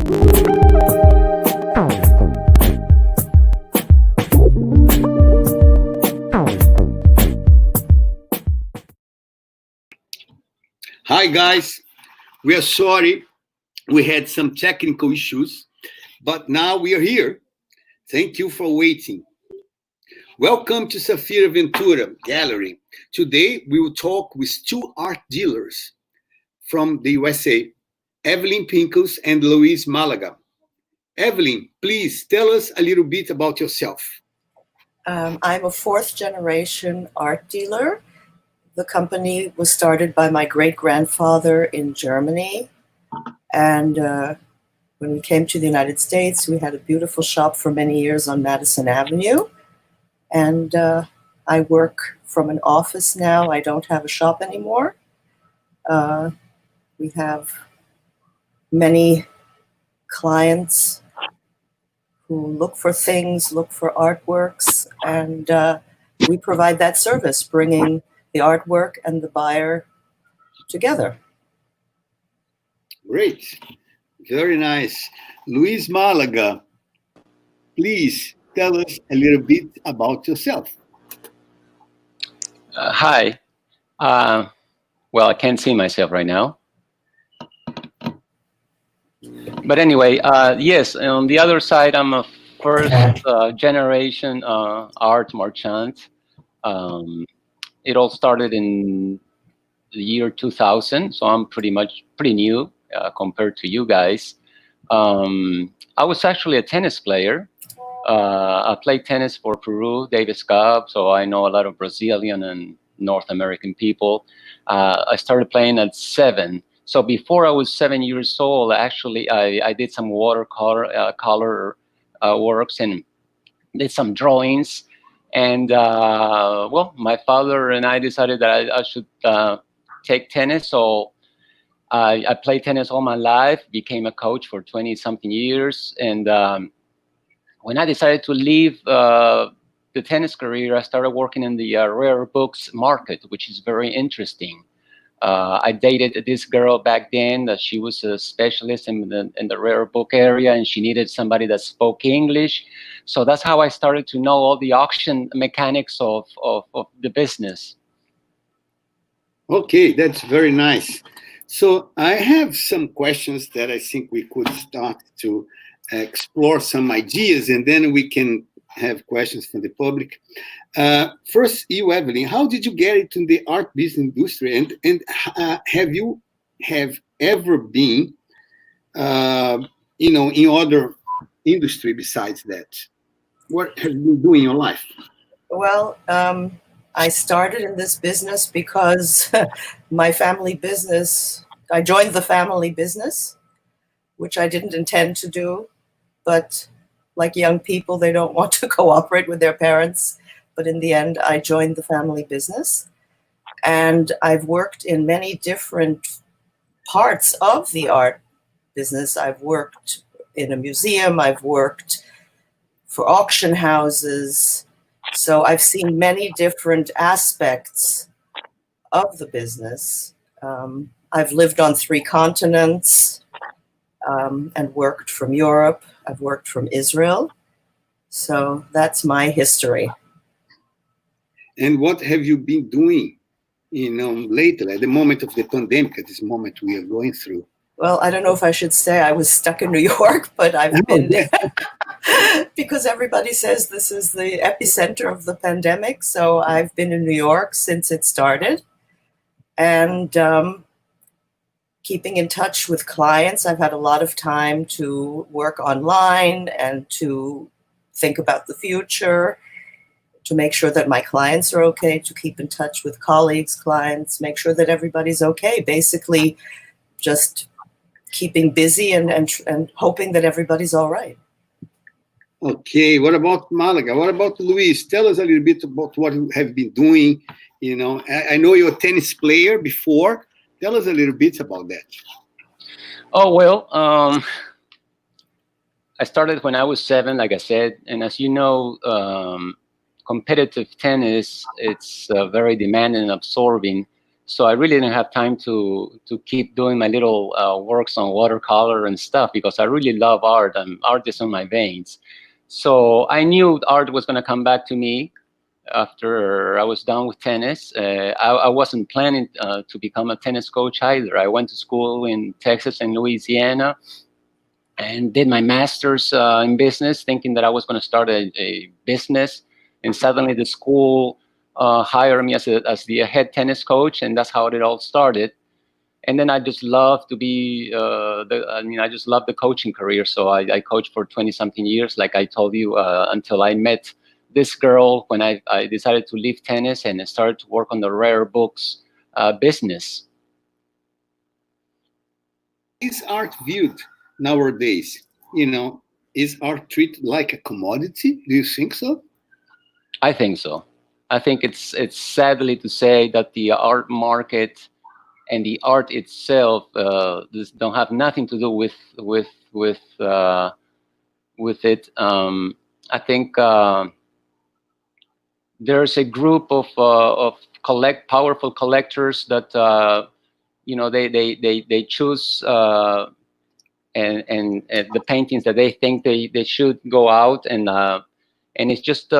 Hi guys, we are sorry we had some technical issues, but now we are here. Thank you for waiting. Welcome to Safira Ventura Gallery. Today we will talk with two art dealers from the USA, Evelyn Pinkles and Luis Malaga. Evelyn, please tell us a little bit about yourself. I'm a fourth generation art dealer. The company was started by my great-grandfather in Germany. And when we came to the United States, we had a beautiful shop for many years on Madison Avenue. And I work from an office now. I don't have a shop anymore. We have many clients who look for things, look for artworks, and we provide that service, bringing the artwork and the buyer together. Great. Very nice. Luis Malaga, please tell us a little bit about yourself. Hi. Well, I can't see myself right now. But anyway, yes, on the other side, I'm a first generation art merchant. It all started in the year 2000, so I'm pretty new compared to you guys. I was actually a tennis player. I played tennis for Peru, Davis Cup, so I know a lot of Brazilian and North American people. I started playing at 7. So before I was 7 years old, actually, I did some watercolor color works and did some drawings. And well, my father and I decided that I should take tennis. So I played tennis all my life, became a coach for 20-something years. And when I decided to leave the tennis career, I started working in the rare books market, which is very interesting. I dated this girl back then that she was a specialist in the rare book area, and she needed somebody that spoke English. So that's how I started to know all the auction mechanics of the business. Okay, that's very nice. So I have some questions that I think we could start to explore some ideas, and then we can have questions from the public. First, you, Evelyn, how did you get into the art business industry, and have you ever been, in other industry besides that? What have you been doing in your life? Well, I started in this business because my family business, I joined the family business, which I didn't intend to do, but like young people, they don't want to cooperate with their parents. But in the end, I joined the family business. And I've worked in many different parts of the art business. I've worked in a museum. I've worked for auction houses. So I've seen many different aspects of the business. I've lived on 3 continents and worked from Europe. I've worked from Israel. So that's my history. And what have you been doing, lately, at the moment of the pandemic, at this moment we are going through? Well, I don't know if I should say I was stuck in New York, but I've been, because everybody says this is the epicenter of the pandemic. So I've been in New York since it started. And keeping in touch with clients, I've had a lot of time to work online and to think about the future, to make sure that my clients are okay, to keep in touch with colleagues, clients, make sure that everybody's okay. Basically, just keeping busy and hoping that everybody's all right. Okay, what about Malaga? What about Luis? Tell us a little bit about what you have been doing. I know you're a tennis player before. Tell us a little bit about that. Oh, well, I started when I was 7, like I said. And as you know, competitive tennis, it's very demanding and absorbing. So I really didn't have time to keep doing my little works on watercolor and stuff, because I really love art, and art is in my veins. So I knew art was going to come back to me after I was done with tennis. I wasn't planning to become a tennis coach either. I went to school in Texas and Louisiana and did my master's in business, thinking that I was going to start a business. And suddenly the school hired me as the head tennis coach, and that's how it all started. And then I just love to be, I just love the coaching career. So I coached for 20 something years, like I told you, until I met this girl when I decided to leave tennis and I started to work on the rare books business. Is art viewed nowadays? Is art treated like a commodity? Do you think so? I think so. I think it's sadly to say that the art market and the art itself don't have nothing to do with it. I think there's a group of powerful collectors that they choose and the paintings that they think they should go out, and it just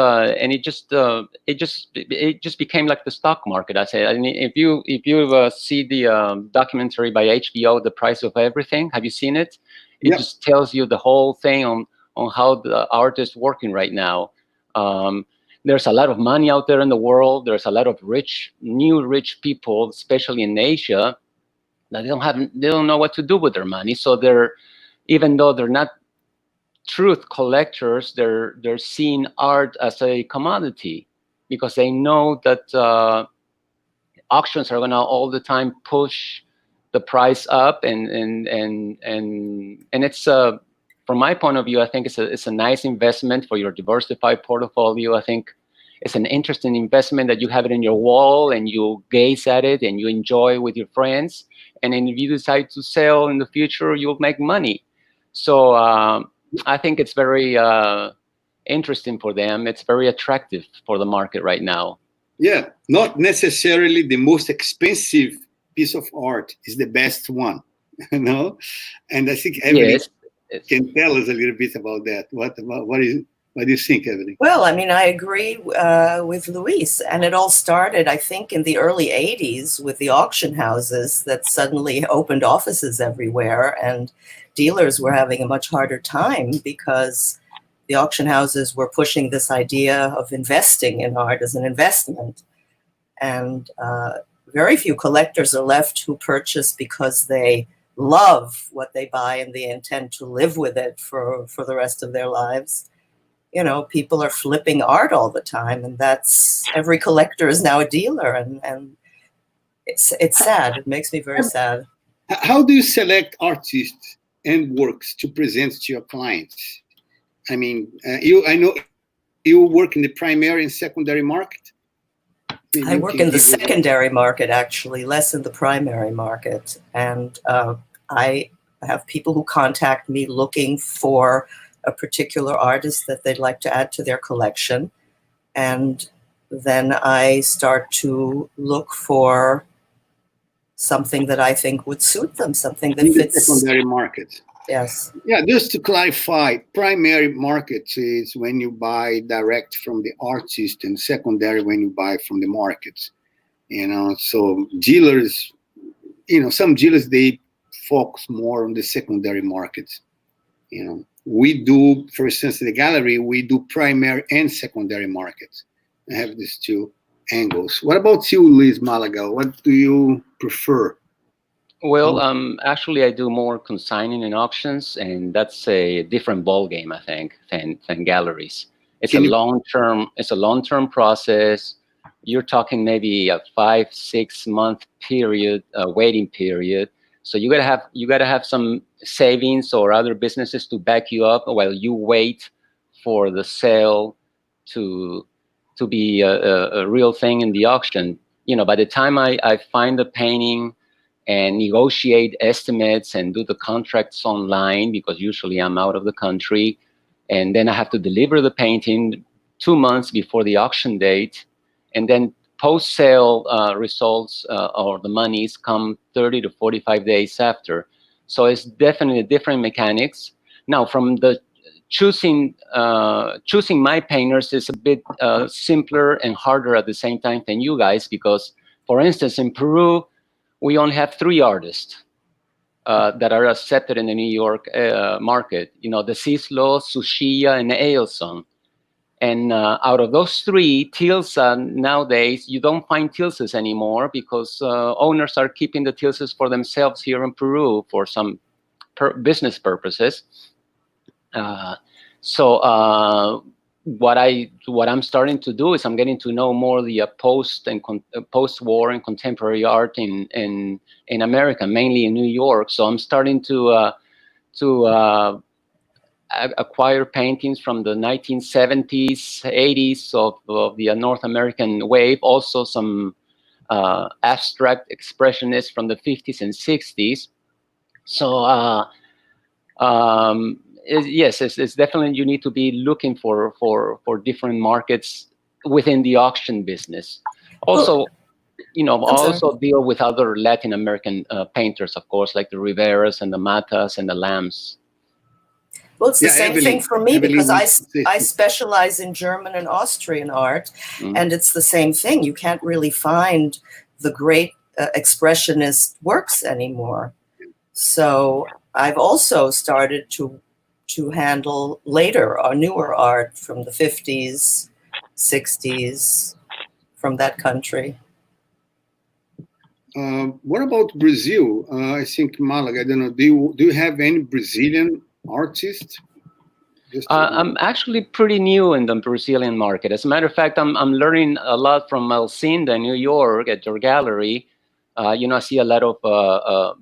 became like the stock market. I say, I mean, if you see the documentary by HBO, The Price of Everything, have you seen it? It just tells you the whole thing on how the art is working right now. There's a lot of money out there in the world. There's a lot of new rich people, especially in Asia, that they don't know what to do with their money. So even though they're not truth collectors, they're seeing art as a commodity, because they know that auctions are gonna all the time push the price up, and it's from my point of view, I think it's a nice investment for your diversified portfolio. I think it's an interesting investment that you have it in your wall and you gaze at it and you enjoy with your friends, and then if you decide to sell in the future, you'll make money. So I think it's very interesting for them. It's very attractive for the market right now. Yeah, not necessarily the most expensive piece of art is the best one, And I think Evelyn can tell us a little bit about that. What do you think, Evelyn? Well, I mean, I agree with Luis, and it all started, I think, in the early 80s with the auction houses that suddenly opened offices everywhere, and dealers were having a much harder time because the auction houses were pushing this idea of investing in art as an investment. And very few collectors are left who purchase because they love what they buy and they intend to live with it for the rest of their lives. People are flipping art all the time, and every collector is now a dealer, and it's sad. It makes me very sad. How do you select artists and works to present to your clients? I mean, I know you work in the primary and secondary market. I work in the secondary market, actually, less in the primary market. And I have people who contact me looking for a particular artist that they'd like to add to their collection. And then I start to look for something that I think would suit them, something that fits. The secondary market. Yes. Yeah, just to clarify, primary market is when you buy direct from the artist, and secondary when you buy from the market. So dealers, some dealers, they focus more on the secondary market. We do, for instance, the gallery, we do primary and secondary markets. I have these two angles. What about you, Luis Malaga? What do you prefer? Well, actually, I do more consigning and auctions, and that's a different ball game, I think, than galleries. It's a long-term process. You're talking maybe a 5-6 month period, waiting period. So you gotta have some savings or other businesses to back you up while you wait for the sale to be a real thing in the auction. By the time I find the painting and negotiate estimates and do the contracts online, because usually I'm out of the country, and then I have to deliver the painting 2 months before the auction date, and then post-sale results or the monies come 30 to 45 days after. So it's definitely different mechanics. Now, from the choosing my painters is a bit simpler and harder at the same time than you guys, because, for instance, in Peru, we only have 3 artists that are accepted in the New York market. You know, the Cislo, Sushiya, and Ailson. And out of those 3, Tilsa, nowadays, you don't find Tilsas anymore because owners are keeping the Tilsas for themselves here in Peru for some business purposes. So what I'm starting to do is I'm getting to know more the post-war and contemporary art in America, mainly in New York. So I'm starting to acquire paintings from the 1970s, 80s of the North American wave. Also some abstract expressionists from the 50s and 60s. So yes, it's definitely, you need to be looking for different markets within the auction business. Also, you know, also deal with other Latin American painters, of course, like the Riveras and the Matas and the Lambs. Well, it's the same thing for me, because I specialize in German and Austrian art, and it's the same thing. You can't really find the great expressionist works anymore. So I've also started to handle later or newer art from the 50s, 60s, from that country. What about Brazil? I think Malaga. I don't know. Do you have any Brazilian artists? I'm actually pretty new in the Brazilian market. As a matter of fact, I'm learning a lot from Alcinda in New York at your gallery. You know, I see a lot of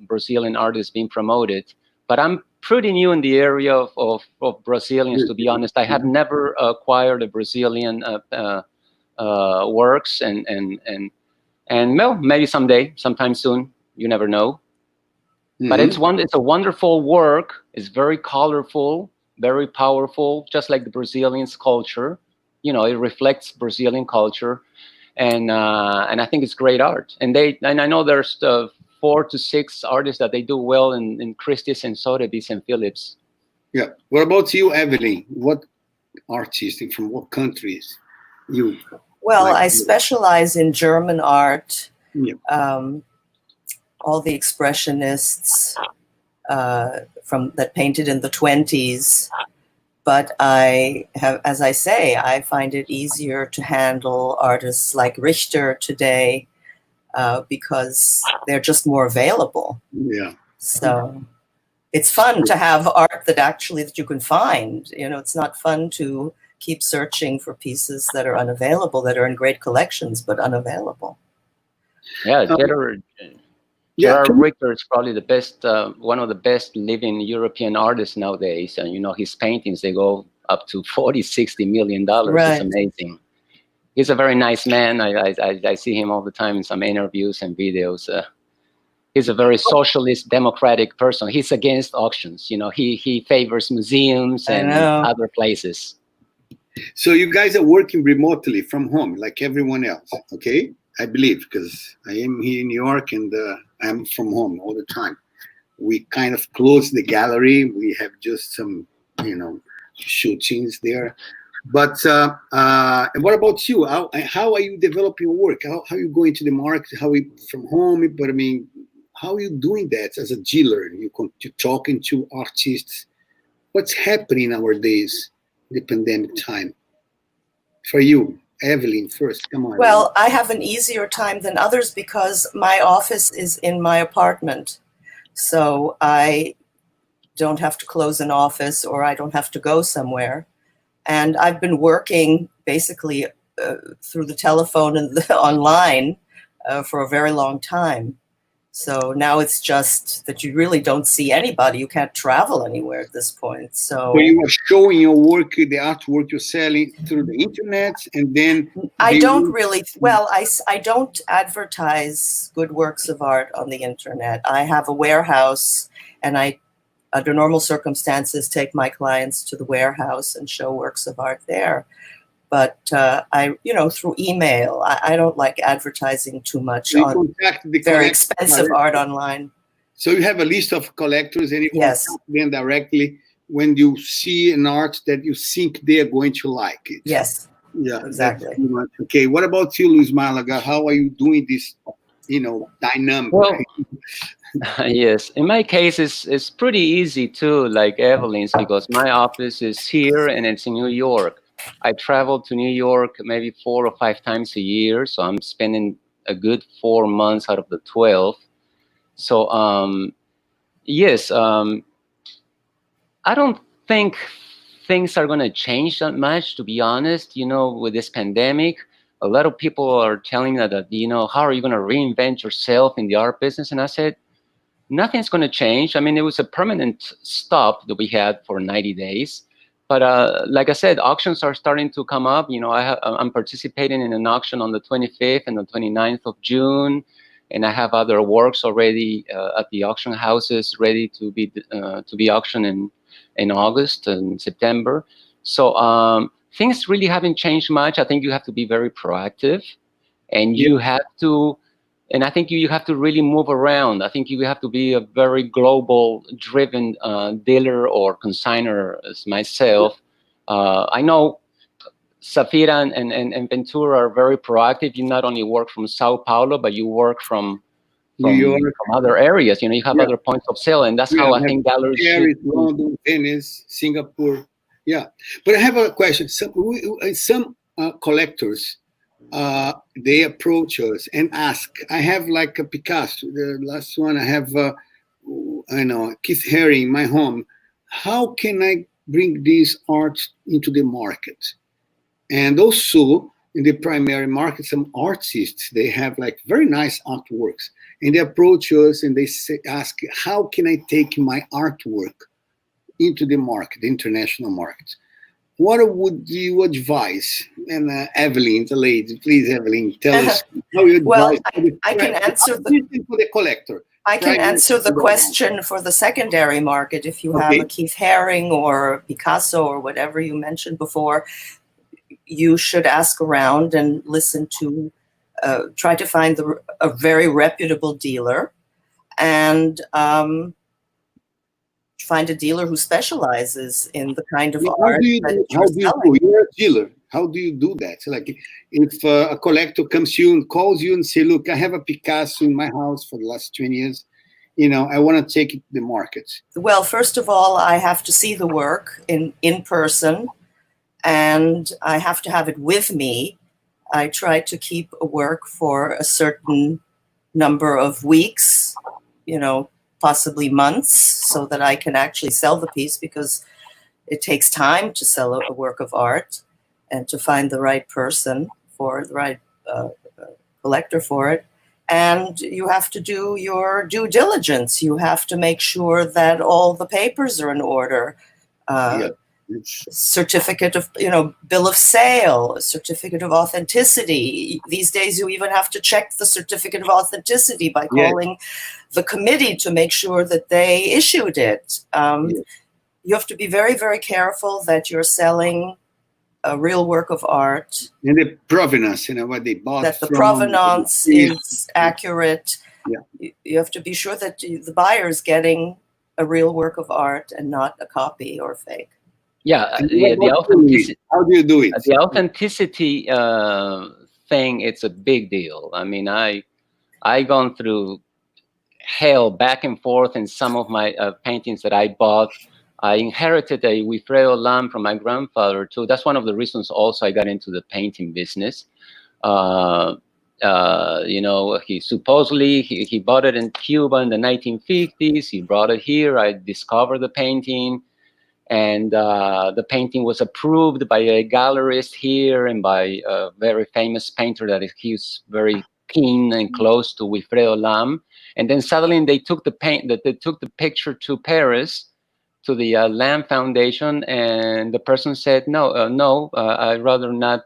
Brazilian artists being promoted, but I'm pretty new in the area of Brazilians, to be honest. I have never acquired a Brazilian works, and well, maybe someday, sometime soon. You never know. But it's a wonderful work. It's very colorful, very powerful, just like the Brazilian culture. You know, it reflects Brazilian culture, and I think it's great art. And I know there's 4 to 6 artists that they do well in Christie's and Sotheby's and Phillips. Yeah. What about you, Evelyn? What artists and from what countries you? Well, I specialize in German art. Yeah. All the expressionists from that painted in the 20s. But I have, as I say, I find it easier to handle artists like Richter today because they're just more available. Yeah. So it's fun to have art that you can find. You know, it's not fun to keep searching for pieces that are unavailable, that are in great collections, but unavailable. Yeah, Gerard Richter is probably the best, one of the best living European artists nowadays. And, you know, his paintings, they go up to $40-60 million. Right. It's amazing. He's a very nice man. I see him all the time in some interviews and videos. He's a very socialist, democratic person. He's against auctions. You know, he favors museums and other places. So you guys are working remotely from home, like everyone else, okay? I believe, because I am here in New York and I'm from home all the time. We kind of closed the gallery. We have just some, you know, shootings there. But what about you? How are you developing your work? How are you going to the market? How are you from home? But I mean, how are you doing that as a dealer? You're talking to artists. What's happening nowadays in the pandemic time? For you, Evelyn, first, come on. Well, I have an easier time than others because my office is in my apartment. So I don't have to close an office or I don't have to go somewhere. And I've been working basically through the telephone and online for a very long time. So now it's just that you really don't see anybody. You can't travel anywhere at this point. So you are showing your work, the artwork you're selling through the internet, and then I don't really. Well, I don't advertise good works of art on the internet. I have a warehouse, and I, under normal circumstances, take my clients to the warehouse and show works of art there. But through email, I don't like advertising too much So you on contact the very collector expensive directly. art online. So you have a list of collectors, and you Yes. contact them directly when you see an art that you think they are going to like it. Yes, Yeah, exactly. That's pretty much okay. What about you, Luis Malaga? How are you doing this? Dynamic. Well, yes. In my case, it's pretty easy too, like Evelyn's, because my office is here and it's in New York. I travel to New York maybe 4 or 5 times a year, so I'm spending a good 4 months out of the 12. So yes, I don't think things are going to change that much, to be honest. With this pandemic, a lot of people are telling that, how are you going to reinvent yourself in the art business? And I said, nothing's going to change. I mean, it was a permanent stop that we had for 90 days. But like I said, auctions are starting to come up. I'm participating in an auction on the 25th and the 29th of June. And I have other works already at the auction houses ready to be auctioned in August and September. So things really haven't changed much. I think you have to be very proactive, and you have to, and I think you have to really move around. I think you have to be a very global driven dealer or consigner as myself. I know Safira and Ventura are very proactive. You not only work from Sao Paulo, but you work from New York, from other areas. You have other points of sale, and that's how I think galleries Paris, should. London, Venice, Singapore. Yeah, but I have a question. Some collectors, they approach us and ask. I have like a Picasso. The last one I have, I know Keith Haring in my home. How can I bring this art into the market? And also in the primary market, some artists, they have like very nice artworks, and they approach us and they ask, how can I take my artwork into the market, the international market? What would you advise? And Evelyn, the lady, please, Evelyn, tell us how you advise. Well, I can answer for the collector. I can answer the question for the secondary market. If you have a Keith Haring or Picasso or whatever you mentioned before, you should ask around and listen to, try to find a very reputable dealer, and find a dealer who specializes in the kind of art that you're selling. You're a dealer. How do you do that? So like, if a collector comes to you and calls you and say, "Look, I have a Picasso in my house for the last 20 years. I want to take it to the market." Well, first of all, I have to see the work in person, and I have to have it with me. I try to keep a work for a certain number of weeks, possibly months, so that I can actually sell the piece, because it takes time to sell a work of art and to find the right person for the right collector for it. And you have to do your due diligence. You have to make sure that all the papers are in order. Certificate of, bill of sale, certificate of authenticity. These days, you even have to check the certificate of authenticity by calling the committee to make sure that they issued it. You have to be very, very careful that you're selling a real work of art. And the provenance, what they bought. That the provenance is accurate. Yeah. You have to be sure that the buyer is getting a real work of art and not a copy or fake. Yeah, the authenticity. How do you do it? The authenticity thing, it's a big deal. I mean, I gone through hell back and forth in some of my paintings that I bought. I inherited a Wilfredo lamp from my grandfather too. That's one of the reasons also I got into the painting business. He supposedly he bought it in Cuba in the 1950s. He brought it here. I discovered the painting. And the painting was approved by a gallerist here and by a very famous painter that he's very keen and close to Wilfredo Lam. And then suddenly they took the picture to Paris, to the Lam Foundation, and the person said, no, I'd rather not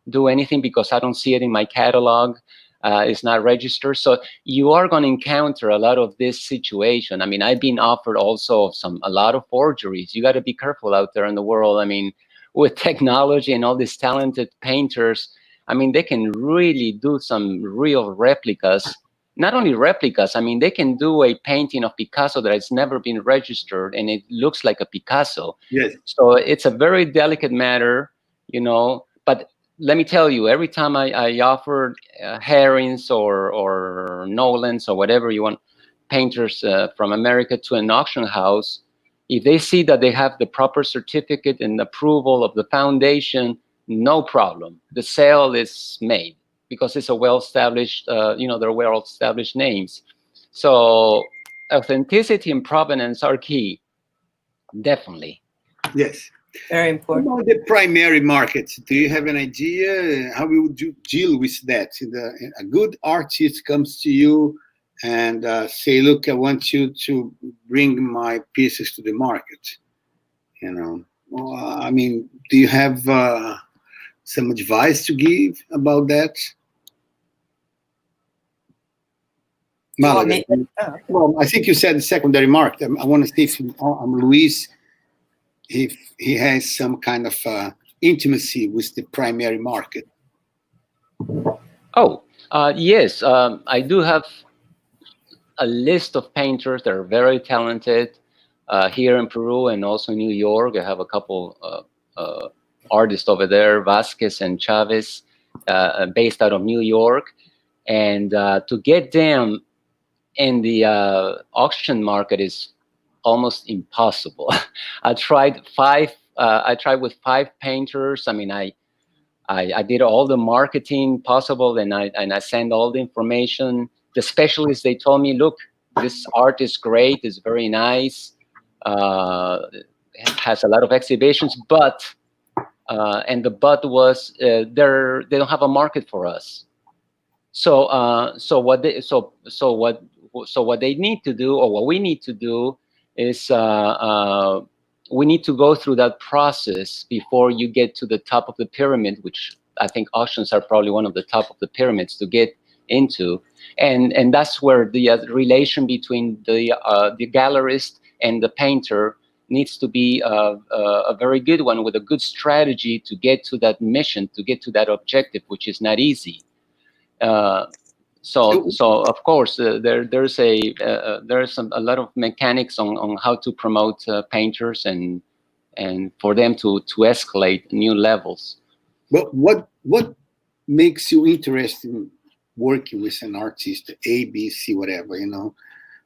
do anything because I don't see it in my catalog. It's not registered. So you are going to encounter a lot of this situation. I mean, I've been offered also a lot of forgeries. You got to be careful out there in the world. I mean, with technology and all these talented painters, I mean, they can really do some real replicas. Not only replicas, I mean, they can do a painting of Picasso that has never been registered and it looks like a Picasso. Yes. So it's a very delicate matter, you know. But let me tell you, every time I offer Herrings or Nolans or whatever you want, painters from America to an auction house, if they see that they have the proper certificate and approval of the foundation, no problem. The sale is made because it's a well-established, they're well-established names. So authenticity and provenance are key, definitely. Yes. Very important. About the primary market, do you have an idea how we would deal with that? A good artist comes to you and say, "Look, I want you to bring my pieces to the market." You know, I mean, do you have some advice to give about that? Malaga. Well, I think you said the secondary market. I want to see if Luis, if he has some kind of intimacy with the primary market. Oh, yes. I do have a list of painters that are very talented here in Peru and also in New York. I have a couple artists over there, Vasquez and Chavez, based out of New York. And to get them in the auction market is almost impossible. I tried with 5 painters. I mean, I did all the marketing possible, and I sent all the information. The specialists, they told me, look, this art is great, it's very nice, has a lot of exhibitions, but and the but was they don't have a market for us. So what they need to do, or what we need to do, is we need to go through that process before you get to the top of the pyramid, which I think auctions are probably one of the top of the pyramids to get into, and that's where the relation between the gallerist and the painter needs to be a very good one, with a good strategy to get to that mission, to get to that objective, which is not easy. So of course there's a lot of mechanics on how to promote painters and for them to escalate new levels. But what makes you interested in working with an artist, A, B, C, whatever, you know?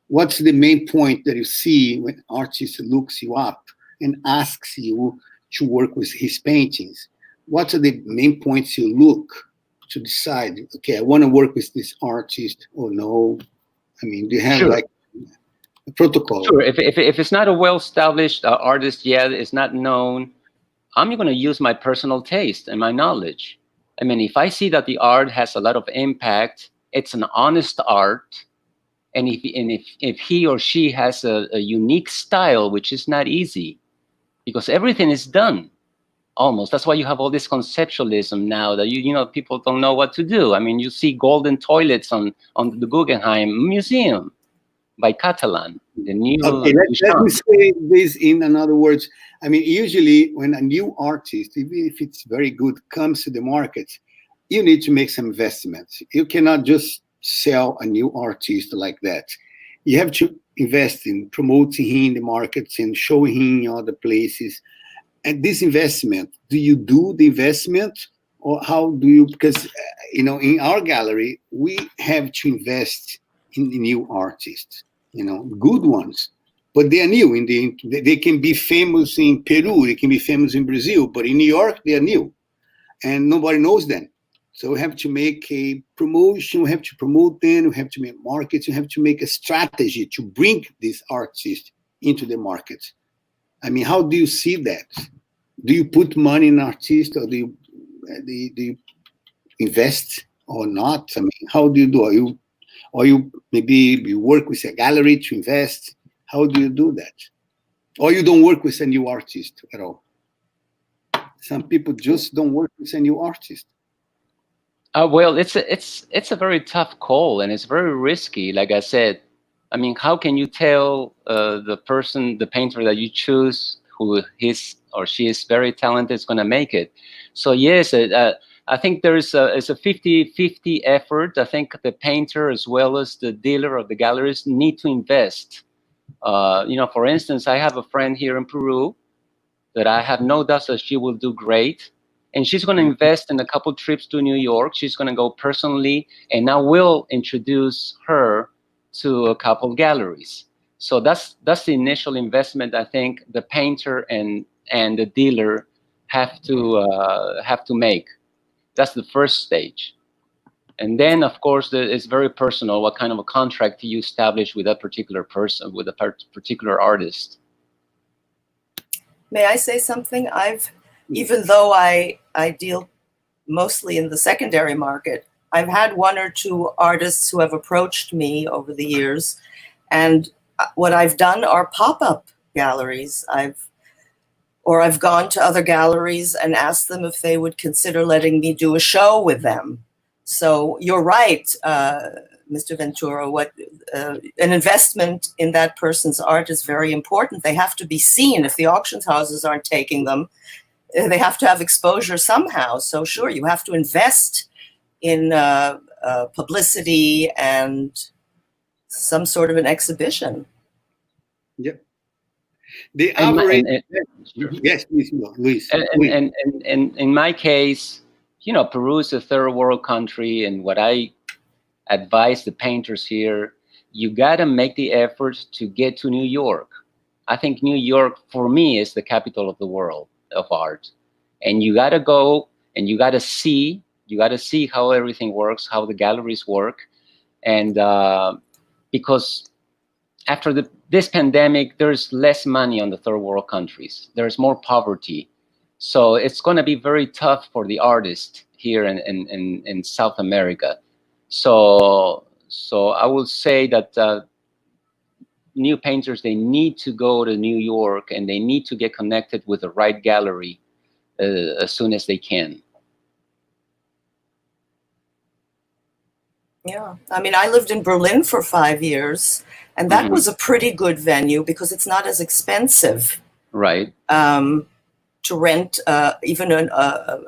What's the main point that you see when an artist looks you up and asks you to work with his paintings? What are the main points you look to decide, okay, I want to work with this artist or no? I mean, do you have like a protocol? Sure. If it's not a well-established artist yet, it's not known, I'm going to use my personal taste and my knowledge. I mean, if I see that the art has a lot of impact, it's an honest art, and if he or she has a unique style, which is not easy, because everything is done. Almost. That's why you have all this conceptualism now that you know people don't know what to do. I mean, you see golden toilets on the Guggenheim Museum by Catalan. The new. Okay, let me say this in other words. I mean, usually when a new artist, even if it's very good, comes to the market, you need to make some investments. You cannot just sell a new artist like that. You have to invest in promoting him in the markets and showing him in other places. And this investment, do you do the investment, or how do you? Because in our gallery we have to invest in the new artists, good ones, but they are new. They can be famous in Peru, they can be famous in Brazil, but in New York they are new, and nobody knows them. So we have to make a promotion, we have to promote them, we have to make markets, we have to make a strategy to bring this artist into the market. I mean, how do you see that? Do you put money in artists, or do you invest or not? I mean, how do you do? Or you maybe you work with a gallery to invest? How do you do that? Or you don't work with a new artist at all? Some people just don't work with a new artist. Well, it's a very tough call, and it's very risky. Like I said, I mean, how can you tell the painter that you choose, who his or she is very talented is going to make it. So yes, I think it's a 50-50 effort. I think the painter as well as the dealer of the galleries need to invest. For instance, I have a friend here in Peru that I have no doubt that she will do great. And she's going to invest in a couple trips to New York. She's going to go personally, and I will introduce her to a couple galleries. So that's the initial investment I think the painter and the dealer have to make. That's the first stage. And then, of course, it's very personal what kind of a contract you establish with a particular person, with a particular artist. May I say something? Even though I deal mostly in the secondary market, I've had one or two artists who have approached me over the years, and what I've done are pop-up galleries. I've gone to other galleries and asked them if they would consider letting me do a show with them. So you're right, Mr. Ventura, an investment in that person's art is very important. They have to be seen. If the auction houses aren't taking them, they have to have exposure somehow. So sure, you have to invest in publicity and some sort of an exhibition. Yep. The average. Sure. Yes, Luis. And in my case, Peru is a third world country, and what I advise the painters here, you got to make the effort to get to New York. I think New York, for me, is the capital of the world of art. And you got to go and you got to see how everything works, how the galleries work. And because after this pandemic, there's less money on the third world countries. There's more poverty. So it's going to be very tough for the artist here in South America. So I will say that new painters, they need to go to New York and they need to get connected with the right gallery as soon as they can. Yeah, I mean, I lived in Berlin for 5 years, and that was a pretty good venue because it's not as expensive. Right. To rent even a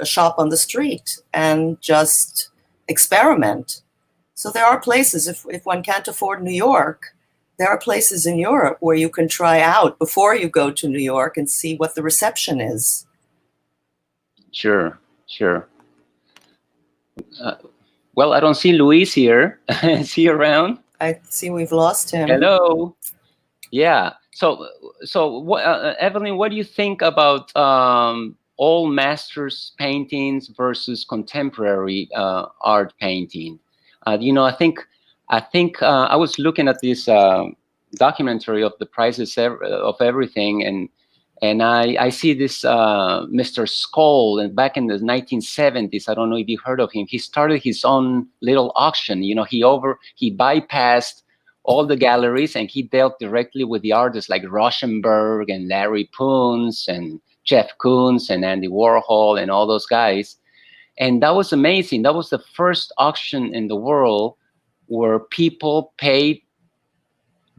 shop on the street and just experiment. So there are places, if one can't afford New York, there are places in Europe where you can try out before you go to New York and see what the reception is. Sure. Well, I don't see Luis here. Is he around? I see we've lost him. Hello. Yeah. So Evelyn, what do you think about all masters paintings versus contemporary art painting? I think I was looking at this documentary of the prices of everything, and I see this Mr. Skoll, and back in the 1970s, I don't know if you heard of him. He started his own little auction. He bypassed all the galleries and he dealt directly with the artists like Rauschenberg and Larry Poons and Jeff Koons and Andy Warhol and all those guys. And that was amazing. That was the first auction in the world where people paid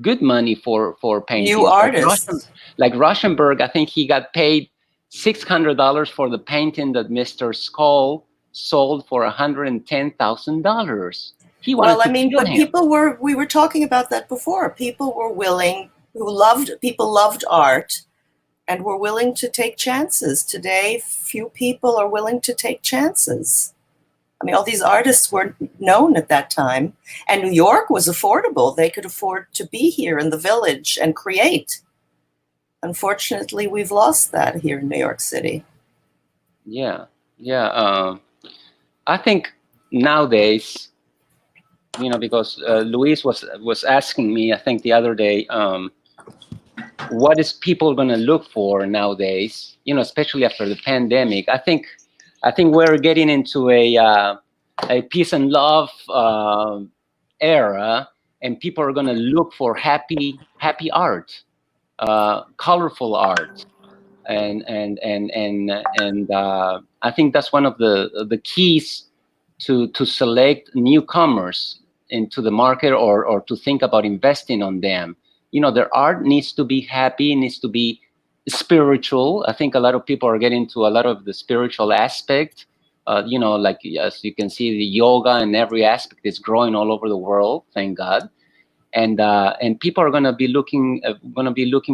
good money for paintings. New artists. Like Rauschenberg, I think he got paid $600 for the painting that Mr. Skoll sold for $110,000. Well, I mean, but we were talking about that before. People were willing, people loved art and were willing to take chances. Today, few people are willing to take chances. I mean, all these artists were known at that time, and New York was affordable. They could afford to be here in the Village and create. Unfortunately, we've lost that here in New York City. Yeah. I think nowadays, because Luis was asking me, I think the other day, what is people going to look for nowadays? Especially after the pandemic. I think we're getting into a peace and love era, and people are going to look for happy art, colorful art, and I think that's one of the keys to select newcomers into the market or to think about investing on them. Their art needs to be happy, needs to be spiritual. I think a lot of people are getting to a lot of the spiritual aspect. Like as you can see, the yoga and every aspect is growing all over the world. Thank God. And people are going to be looking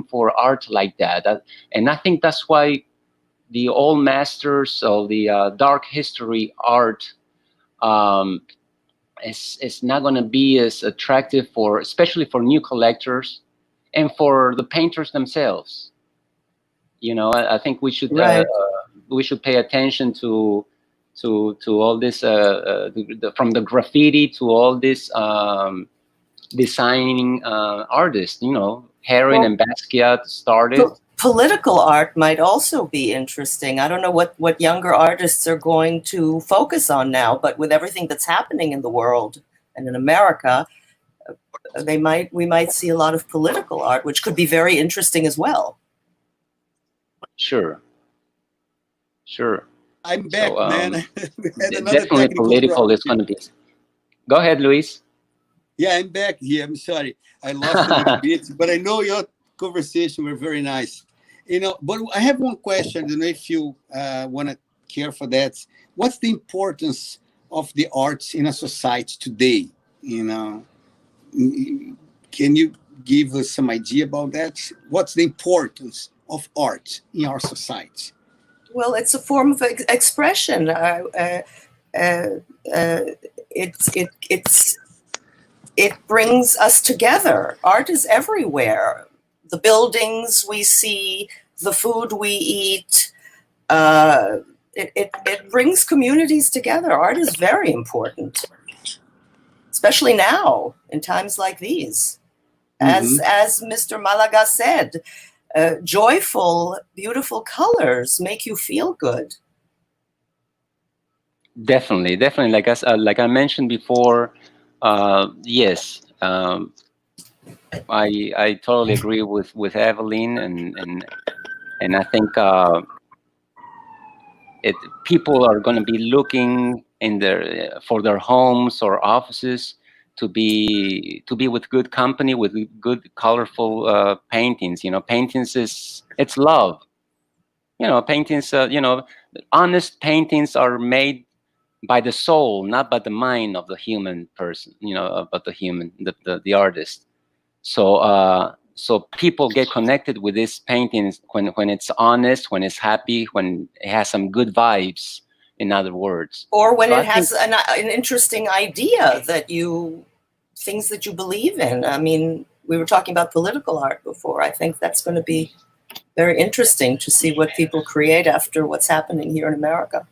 for art like that. And I think that's why the old masters of the dark history art um, is not going to be as attractive especially for new collectors and for the painters themselves. I think Right. we should pay attention to all this from the graffiti to all this designing artists. Herring Well, and Basquiat started. political art might also be interesting. I don't know what younger artists are going to focus on now, but with everything that's happening in the world and in America, we might see a lot of political art, which could be very interesting as well. Sure. I'm back, man. We had another Definitely technical political problem. is going to be. Go ahead, Luis. Yeah, I'm back here. I'm sorry. I lost a little bit, but I know your conversation were very nice. But I have one question. I don't know if you want to care for that. What's the importance of the arts in a society today? Can you give us some idea about that? What's the importance of art in our society? Well, it's a form of expression. It brings us together. Art is everywhere. The buildings we see, the food we eat. It brings communities together. Art is very important, especially now in times like these. As Mr. Malaga said, joyful, beautiful colors make you feel good. Definitely. Like I mentioned before, yes, I totally agree with Evelyn, and I think people are going to be looking for their homes or offices to be with good company, with good colorful paintings. Paintings it's love. Paintings. Honest paintings are made by the soul, not by the mind of the human person. But the human, the artist. So people get connected with these paintings when it's honest, when it's happy, when it has some good vibes. In other words, or when so it has an interesting idea things that you believe in. I mean, we were talking about political art before. I think that's going to be very interesting to see what people create after what's happening here in America.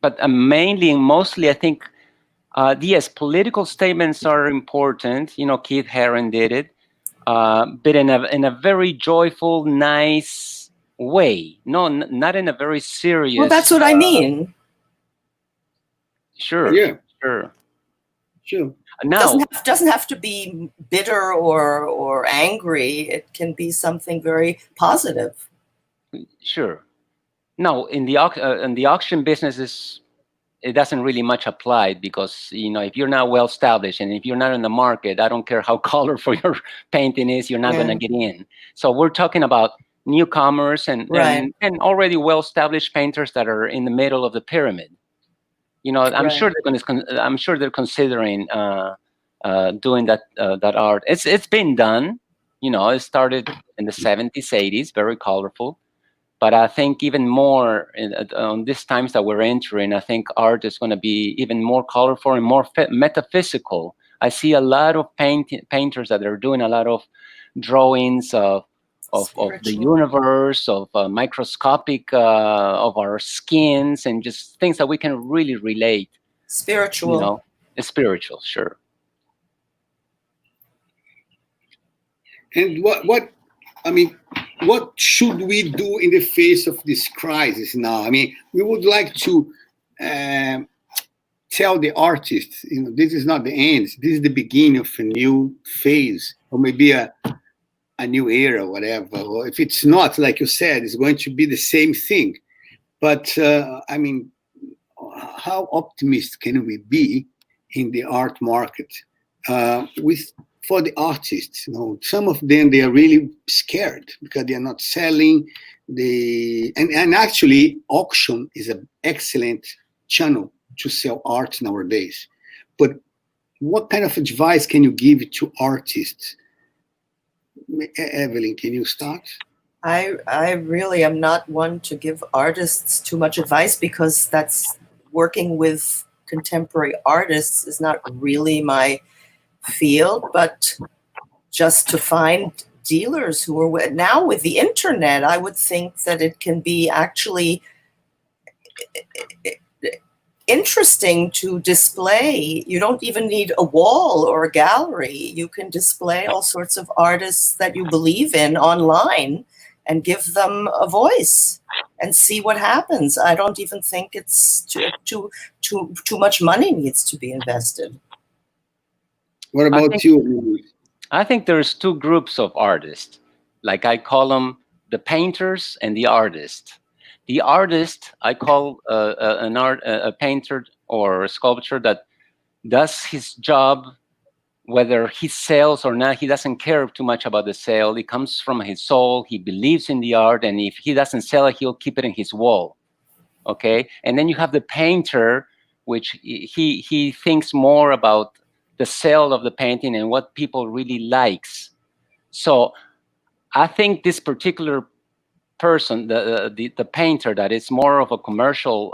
But mostly, I think, yes, political statements are important. Keith Haring did it, but in a very joyful, nice way. No, not in a very serious. Well, that's what I mean. Sure. Yeah. Sure. Now, it doesn't have to be bitter or angry. It can be something very positive. Sure. No, in the auction business, it doesn't really much apply, because if you're not well established and if you're not in the market, I don't care how colorful your painting is, you're not going to get in. So we're talking about newcomers and already well established painters that are in the middle of the pyramid. I'm sure they're considering doing that art. It's been done. It started in the 70s, 80s, very colorful. But I think even more on these times that we're entering, I think art is going to be even more colorful and more metaphysical. I see a lot of painters that are doing a lot of drawings of the universe, of microscopic, of our skins, and just things that we can really relate. Spiritual. Spiritual, sure. And what should we do in the face of this crisis now? I mean, we would like to tell the artists, this is not the end. This is the beginning of a new phase, or maybe a new era, whatever. Or if it's not, like you said, it's going to be the same thing. But how optimistic can we be in the art market? We for the artists. Some of them, they are really scared because they are not selling. And actually, auction is an excellent channel to sell art nowadays. But what kind of advice can you give to artists? Evelyn, can you start? I really am not one to give artists too much advice, because that's working with contemporary artists is not really my field, but just to find dealers who are now with the internet, I would think that it can be actually interesting to display. You don't even need a wall or a gallery. You can display all sorts of artists that you believe in online and give them a voice and see what happens. I don't even think it's too much money needs to be invested. What about you? I think there's two groups of artists. Like I call them the painters and the artist. The artist, I call a painter or a sculptor that does his job, whether he sells or not. He doesn't care too much about the sale. It comes from his soul. He believes in the art, and if he doesn't sell it, he'll keep it in his wall. Okay, and then you have the painter, which he thinks more about the sale of the painting and what people really likes. So I think this particular person, the painter, that is more of a commercial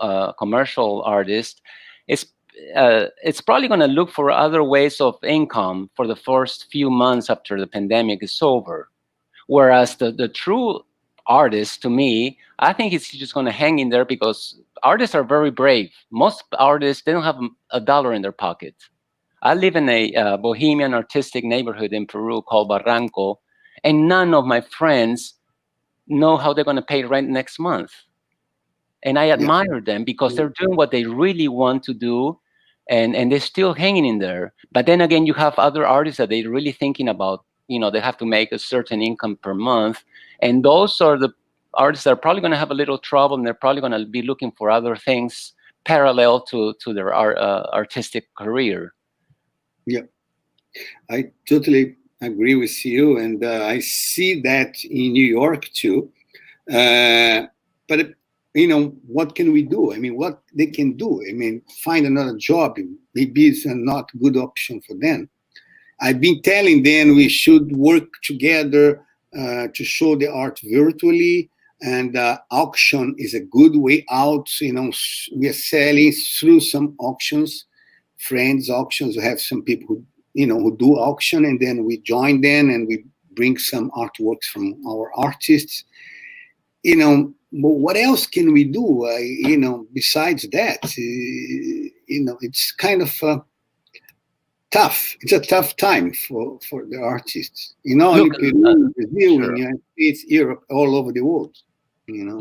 artist, is it's probably going to look for other ways of income for the first few months after the pandemic is over. Whereas the true artist, to me, I think it's just going to hang in there, because artists are very brave. Most artists, they don't have a dollar in their pocket. I live in a bohemian artistic neighborhood in Peru called Barranco, and none of my friends know how they're going to pay rent next month. And I admire them because they're doing what they really want to do, and they're still hanging in there. But then again, you have other artists that they're really thinking about, they have to make a certain income per month. And those are the artists that are probably going to have a little trouble, and they're probably going to be looking for other things parallel to their artistic career. Yeah, I totally agree with you. And I see that in New York too. But what can we do? I mean, what they can do? I mean, find another job. Maybe it's a not good option for them. I've been telling them we should work together to show the art virtually, and auction is a good way out. We are selling through some auctions, friends auctions. We have some people who do auction, and then we join them and we bring some artworks from our artists. But what else can we do? Besides that, it's kind of tough. It's a tough time for the artists. Look, Peru, Brazil, sure. United States, Europe, all over the world.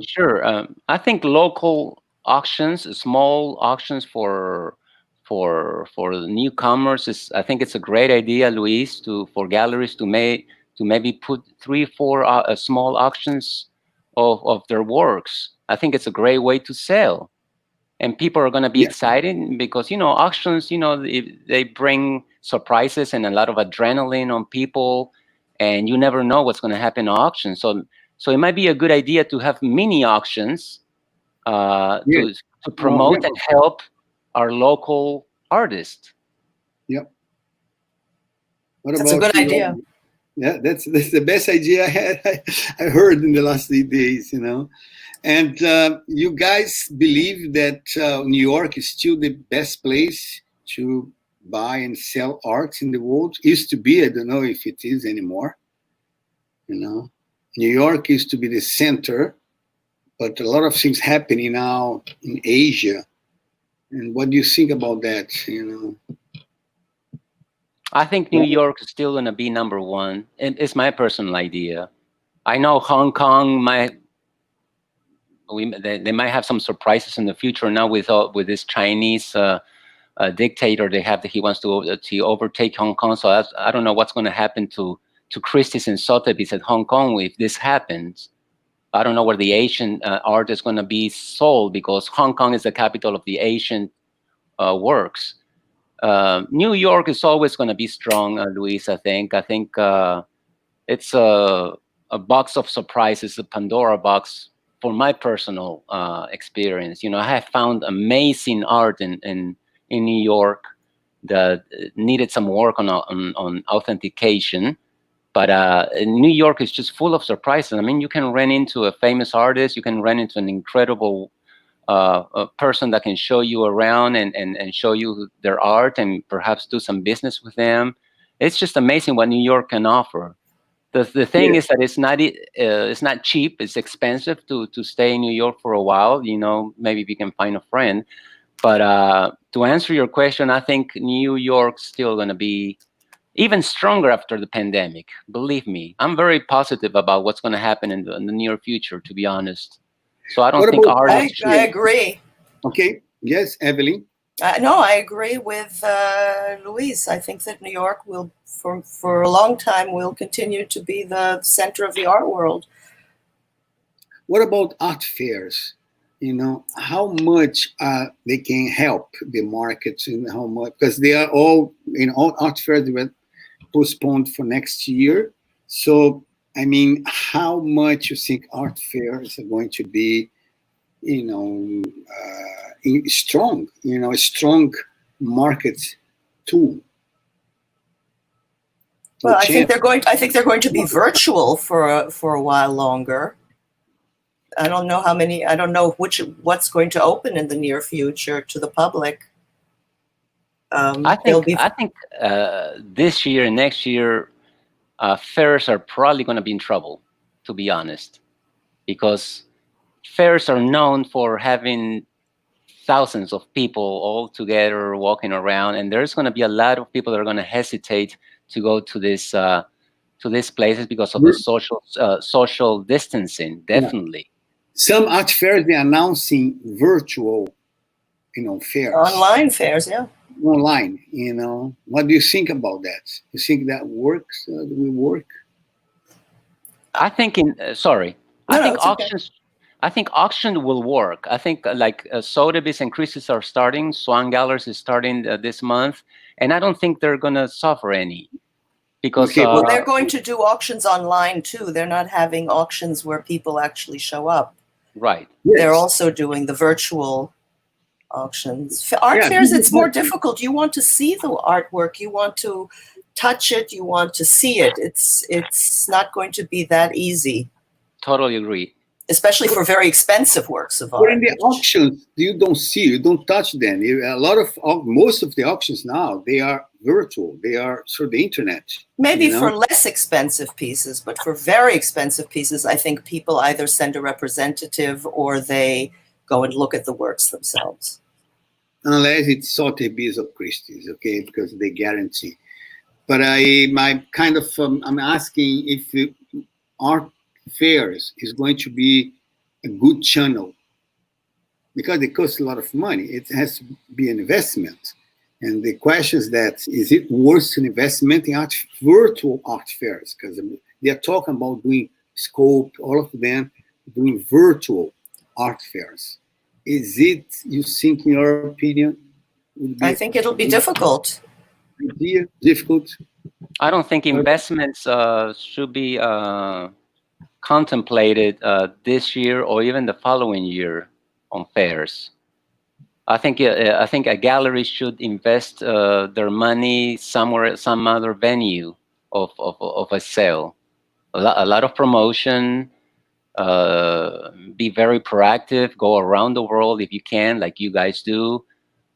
Sure. I think local auctions, small auctions for the newcomers, I think it's a great idea, Luis, for galleries to maybe put 3-4 small auctions of their works. I think it's a great way to sell, and people are going to be excited because auctions, they bring surprises and a lot of adrenaline on people, and you never know what's going to happen in auctions. So it might be a good idea to have mini auctions to promote and help our local artists. Yep. That's a good idea. Yeah, that's the best idea I heard in the last 3 days. And you guys believe that New York is still the best place to buy and sell art in the world? Used to be. I don't know if it is anymore. New York used to be the center, but a lot of things happening now in Asia. And what do you think about that? I think New York is still going to be number one. It's my personal idea. I know Hong Kong they might have some surprises in the future now with this Chinese dictator they have, that he wants to overtake Hong Kong. So I don't know what's going to happen to Christie's and Sotheby's at Hong Kong if this happens. I don't know where the Asian art is going to be sold, because Hong Kong is the capital of the Asian works. New York is always going to be strong, Luis. I think it's a box of surprises, a Pandora box for my personal experience. I have found amazing art in New York that needed some work on authentication. But New York is just full of surprises. I mean, you can run into a famous artist, you can run into an incredible a person that can show you around and show you their art and perhaps do some business with them. It's just amazing what New York can offer. The thing is that it's not cheap. It's expensive to stay in New York for a while. Maybe we can find a friend. But to answer your question, I think New York's still going to be even stronger after the pandemic. Believe me, I'm very positive about what's going to happen in the near future, to be honest. So I don't What think about artists. I agree. Okay. Yes, Evelyn. No, I agree with Luis. I think that New York will, for a long time, will continue to be the center of the art world. What about art fairs? How much they can help the markets, and how much, because they are all, all art fairs were postponed for next year. So, I mean, how much you think art fairs are going to be, strong, a strong market tool? Well, I think they're going to be virtual for a while longer. I don't know how many. I don't know what's going to open in the near future to the public. I think this year and next year, fairs are probably going to be in trouble, to be honest, because fairs are known for having thousands of people all together walking around, and there's going to be a lot of people that are going to hesitate to go to these places because of the social distancing. Definitely. Yeah. Some art fairs, they're announcing virtual, fairs. Online fairs, yeah. Online, What do you think about that? You think that works? Will work? I think auctions. Okay. I think auction will work. I think like Sotheby's and Christie's are starting. Swan Galleries is starting this month, and I don't think they're going to suffer any. Because well, they're going to do auctions online too. They're not having auctions where people actually show up. Right. Yes. They're also doing the virtual auctions. Art fairs, it's more difficult. You want to see the artwork. You want to touch it. You want to see it. It's not going to be that easy. Totally agree. Especially for very expensive works of art. But in the auctions, you don't touch them. Most of the auctions now, they are virtual. They are through the internet. Maybe for less expensive pieces, but for very expensive pieces, I think people either send a representative or they go and look at the works themselves. Unless it's Sotheby's or Christie's, okay, because they guarantee. But I'm asking if art fairs is going to be a good channel, because it costs a lot of money. It has to be an investment. And the question is is it worth an investment in virtual art fairs? Because they are talking about doing scope, all of them doing virtual art fairs. Is it, you think, in your opinion? I think it'll be difficult. Difficult? I don't think investments should be contemplated this year or even the following year on fairs. I think a gallery should invest their money somewhere, some other venue of a sale. A lot of promotion. Be very proactive. Go around the world if you can, like you guys do.